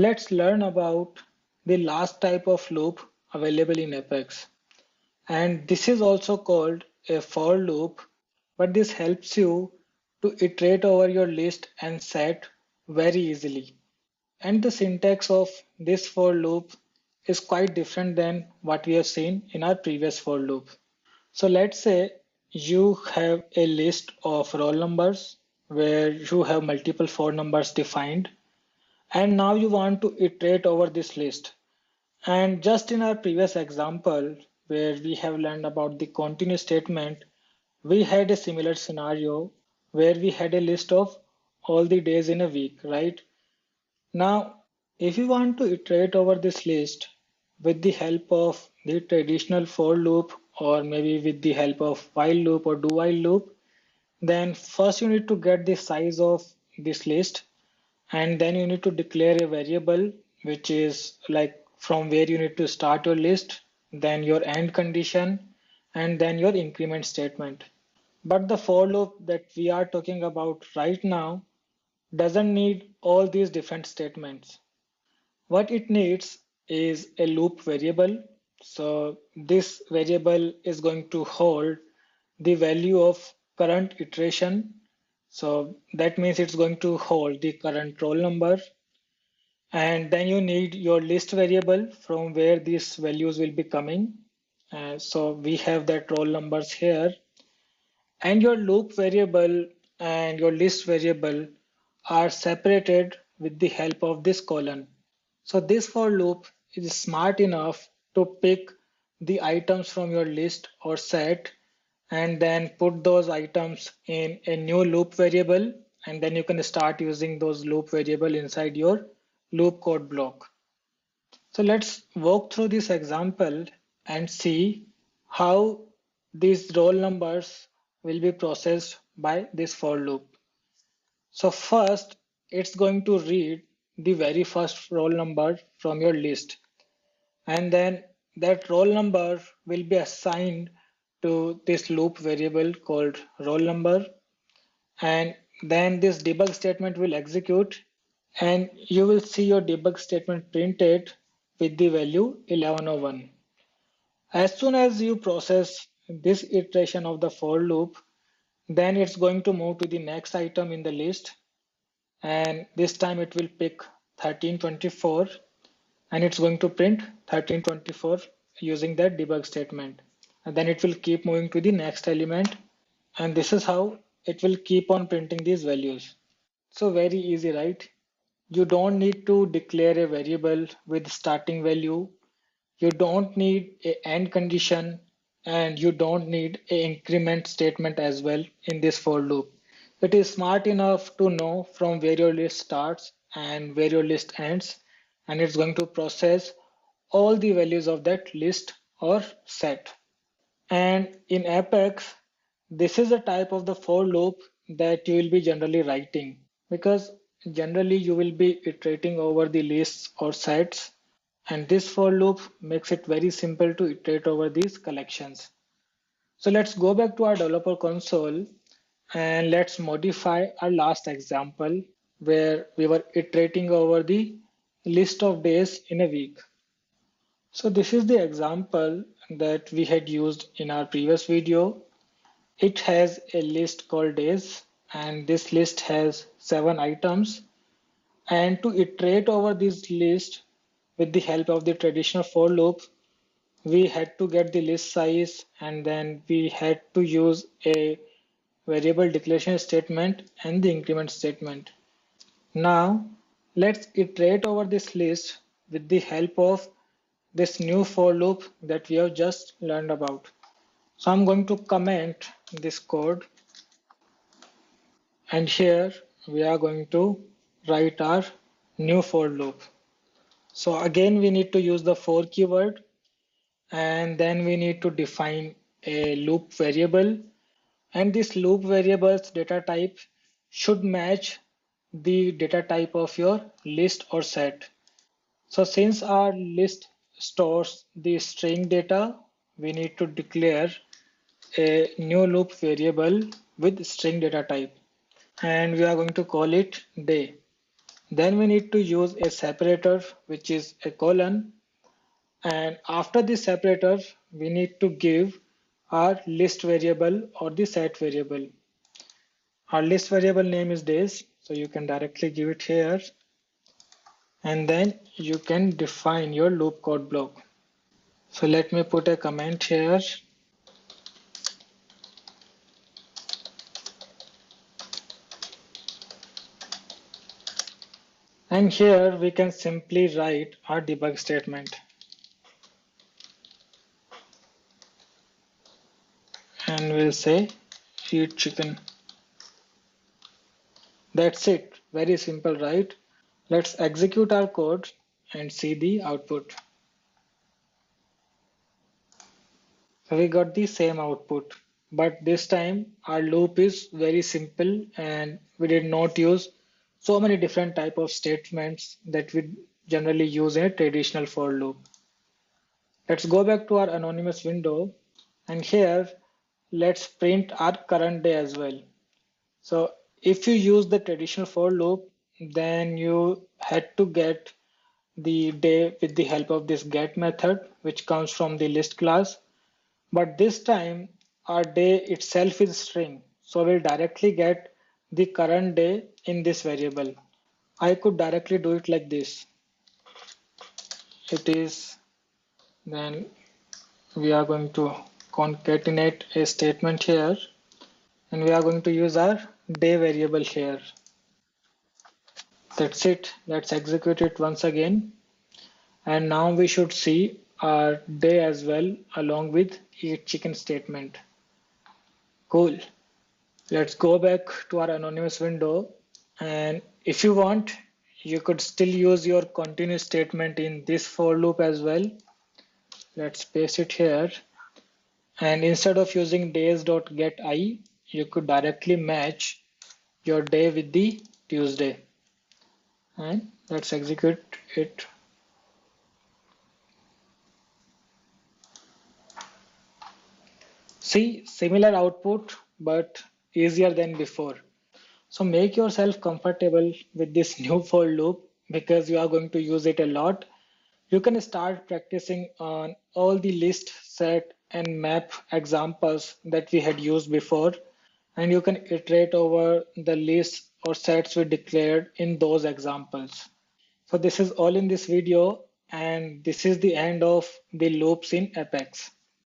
Let's learn about the last type of loop available in Apex. And this is also called a for loop, but this helps you to iterate over your list and set very easily. And the syntax of this for loop is quite different than what we have seen in our previous for loop. So let's say you have a list of roll numbers where you have multiple for numbers defined, and now you want to iterate over this list. And just in our previous example, where we have learned about the continue statement, we had a similar scenario where we had a list of all the days in a week, right? Now, if you want to iterate over this list with the help of the traditional for loop, or maybe with the help of while loop or do while loop, then first you need to get the size of this list, and then you need to declare a variable which is like from where you need to start your list, then your end condition, and then your increment statement. But the for loop that we are talking about right now doesn't need all these different statements. What it needs is a loop variable. So this variable is going to hold the value of current iteration. So that means it's going to hold the current roll number. And then you need your list variable from where these values will be coming. So we have that roll numbers here. And your loop variable and your list variable are separated with the help of this colon. So this for loop is smart enough to pick the items from your list or set and then put those items in a new loop variable, and then you can start using those loop variable inside your loop code block. So let's walk through this example and see how these roll numbers will be processed by this for loop. So first, it's going to read the very first roll number from your list, and then that roll number will be assigned to this loop variable called roll number, and then this debug statement will execute, and you will see your debug statement printed with the value 1101. As soon as you process this iteration of the for loop, then it's going to move to the next item in the list, and this time it will pick 1324, and it's going to print 1324 using that debug statement. And then it will keep moving to the next element, and this is how it will keep on printing these values. So very easy, right? You don't need to declare a variable with starting value. You don't need a end condition, and you don't need a increment statement as well in this for loop. It is smart enough to know from where your list starts and where your list ends, and it's going to process all the values of that list or set. And in Apex, this is a type of the for loop that you will be generally writing, because generally you will be iterating over the lists or sets, and this for loop makes it very simple to iterate over these collections. So let's go back to our developer console and let's modify our last example where we were iterating over the list of days in a week. So this is the example that we had used in our previous video. It has a list called days, and this list has 7 items. And to iterate over this list with the help of the traditional for loop, we had to get the list size, and then we had to use a variable declaration statement and the increment statement. Now let's iterate over this list with the help of this new for loop that we have just learned about. So I'm going to comment this code, and here we are going to write our new for loop. So again we need to use the for keyword, and then we need to define a loop variable, and this loop variable's data type should match the data type of your list or set. So since our list stores the string data, we need to declare a new loop variable with string data type, and we are going to call it day. Then we need to use a separator, which is a colon. And after the separator, we need to give our list variable or the set variable. Our list variable name is days, so you can directly give it here. And then you can define your loop code block. So let me put a comment here. And here we can simply write our debug statement. And we'll say eat chicken. That's it. Very simple, right? Let's execute our code and see the output. So we got the same output, but this time our loop is very simple and we did not use so many different type of statements that we generally use in a traditional for loop. Let's go back to our anonymous window, and here let's print our current day as well. So if you use the traditional for loop, then you had to get the day with the help of this get method, which comes from the list class. But this time our day itself is string. So we'll directly get the current day in this variable. I could directly do it like this. It is, then we are going to concatenate a statement here, and we are going to use our day variable here. That's it. Let's execute it once again. And now we should see our day as well along with eat chicken statement. Cool. Let's go back to our anonymous window. And if you want, you could still use your continue statement in this for loop as well. Let's paste it here. And instead of using days.getI, you could directly match your day with the Tuesday. And let's execute it. See, similar output, but easier than before. So make yourself comfortable with this new for loop because you are going to use it a lot. You can start practicing on all the list, set, and map examples that we had used before, and you can iterate over the lists or sets we declared in those examples. So this is all in this video, and this is the end of the loops in Apex.